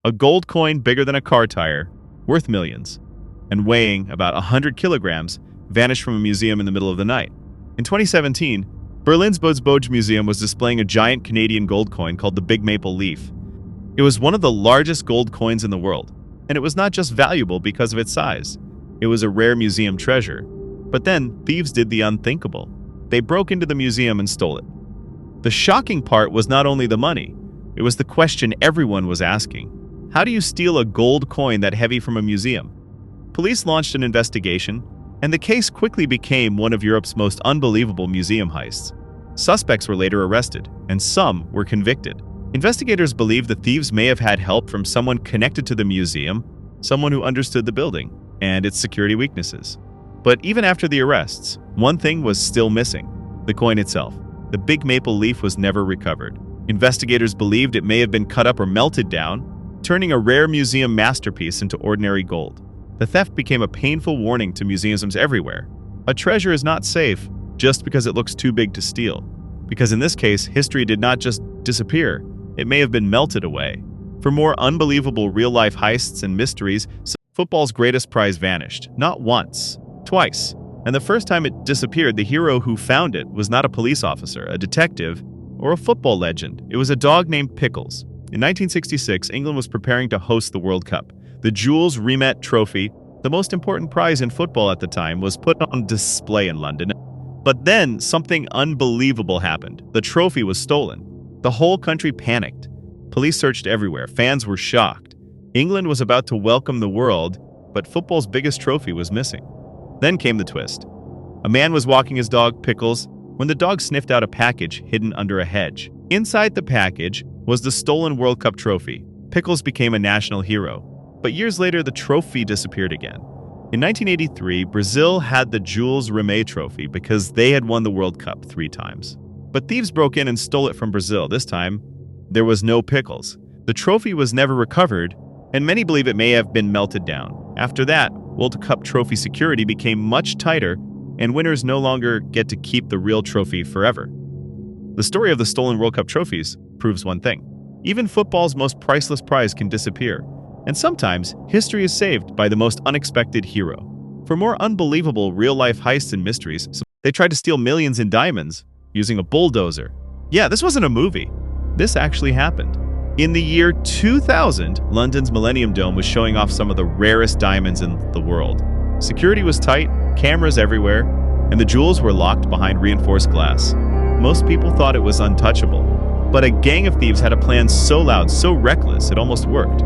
a gold coin bigger than a car tire, worth millions, and weighing about 100 kilograms, vanished from a museum in the middle of the night. In 2017, Berlin's Bulldozer Museum was displaying a giant Canadian gold coin called the Big Maple Leaf. It was one of the largest gold coins in the world, and it was not just valuable because of its size. It was a rare museum treasure. But then, thieves did the unthinkable. They broke into the museum and stole it. The shocking part was not only the money, it was the question everyone was asking. How do you steal a gold coin that heavy from a museum? Police launched an investigation, and the case quickly became one of Europe's most unbelievable museum heists. Suspects were later arrested, and some were convicted. Investigators believe the thieves may have had help from someone connected to the museum, someone who understood the building and its security weaknesses. But even after the arrests, one thing was still missing: the coin itself. The Big Maple Leaf was never recovered. Investigators believed it may have been cut up or melted down, turning a rare museum masterpiece into ordinary gold. The theft became a painful warning to museums everywhere. A treasure is not safe just because it looks too big to steal. Because in this case, history did not just disappear, it may have been melted away. For more unbelievable real-life heists and mysteries, football's greatest prize vanished, not once, twice. And the first time it disappeared, the hero who found it was not a police officer, a detective, or a football legend. It was a dog named Pickles. In 1966, England was preparing to host the World Cup. The Jules Rimet Trophy, the most important prize in football at the time, was put on display in London. But then something unbelievable happened. The trophy was stolen. The whole country panicked. Police searched everywhere. Fans were shocked. England was about to welcome the world, but football's biggest trophy was missing. Then came the twist. A man was walking his dog, Pickles, when the dog sniffed out a package hidden under a hedge. Inside the package was the stolen World Cup trophy. Pickles became a national hero. But years later, the trophy disappeared again. In 1983, Brazil had the Jules Rimet Trophy because they had won the World Cup 3 times. But thieves broke in and stole it from Brazil. This time, there was no Pickles. The trophy was never recovered, and many believe it may have been melted down. After that, World Cup trophy security became much tighter, and winners no longer get to keep the real trophy forever. The story of the stolen World Cup trophies proves one thing: even football's most priceless prize can disappear, and sometimes history is saved by the most unexpected hero. For more unbelievable real-life heists and mysteries, they tried to steal millions in diamonds using a bulldozer. Yeah, this wasn't a movie. This actually happened. In the year 2000, London's Millennium Dome was showing off some of the rarest diamonds in the world. Security was tight, cameras everywhere, and the jewels were locked behind reinforced glass. Most people thought it was untouchable, but a gang of thieves had a plan so loud, so reckless, it almost worked.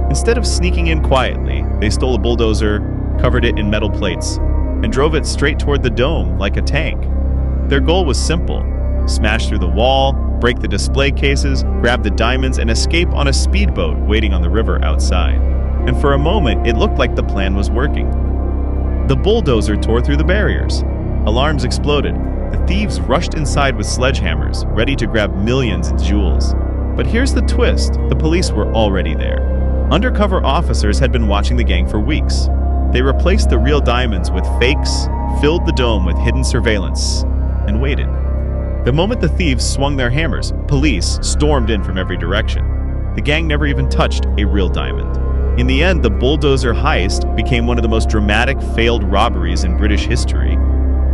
Instead of sneaking in quietly, they stole a bulldozer, covered it in metal plates, and drove it straight toward the dome like a tank. Their goal was simple: smash through the wall, break the display cases, grab the diamonds, and escape on a speedboat waiting on the river outside. And for a moment, it looked like the plan was working. The bulldozer tore through the barriers. Alarms exploded. The thieves rushed inside with sledgehammers, ready to grab millions in jewels. But here's the twist: the police were already there. Undercover officers had been watching the gang for weeks. They replaced the real diamonds with fakes, filled the dome with hidden surveillance, and waited. The moment the thieves swung their hammers, police stormed in from every direction. The gang never even touched a real diamond. In the end, the bulldozer heist became one of the most dramatic failed robberies in British history,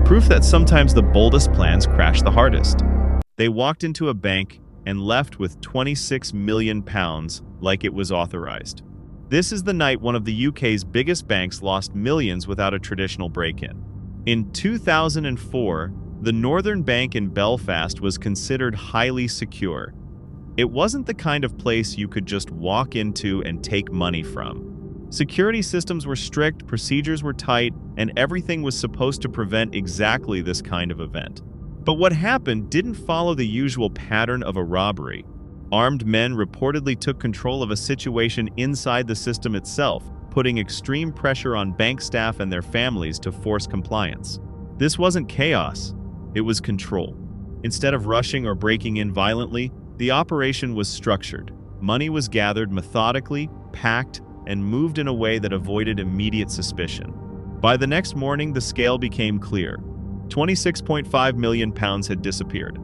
proof that sometimes the boldest plans crash the hardest. They walked into a bank and left with £26 million like it was authorized. This is the night one of the UK's biggest banks lost millions without a traditional break-in. In 2004, the Northern Bank in Belfast was considered highly secure. It wasn't the kind of place you could just walk into and take money from. Security systems were strict, procedures were tight, and everything was supposed to prevent exactly this kind of event. But what happened didn't follow the usual pattern of a robbery. Armed men reportedly took control of a situation inside the system itself, putting extreme pressure on bank staff and their families to force compliance. This wasn't chaos, it was control. Instead of rushing or breaking in violently, the operation was structured. Money was gathered methodically, packed, and moved in a way that avoided immediate suspicion. By the next morning, the scale became clear. £26.5 million had disappeared.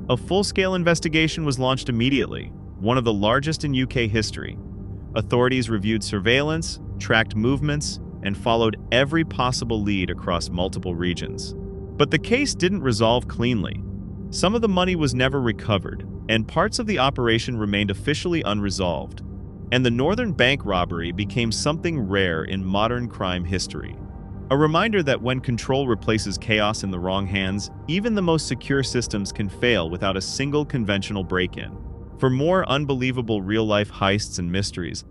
A full-scale investigation was launched immediately, one of the largest in UK history. Authorities reviewed surveillance, tracked movements, and followed every possible lead across multiple regions. But the case didn't resolve cleanly. Some of the money was never recovered, and parts of the operation remained officially unresolved. And the Northern Bank robbery became something rare in modern crime history. A reminder that when control replaces chaos in the wrong hands, even the most secure systems can fail without a single conventional break-in. For more unbelievable real-life heists and mysteries,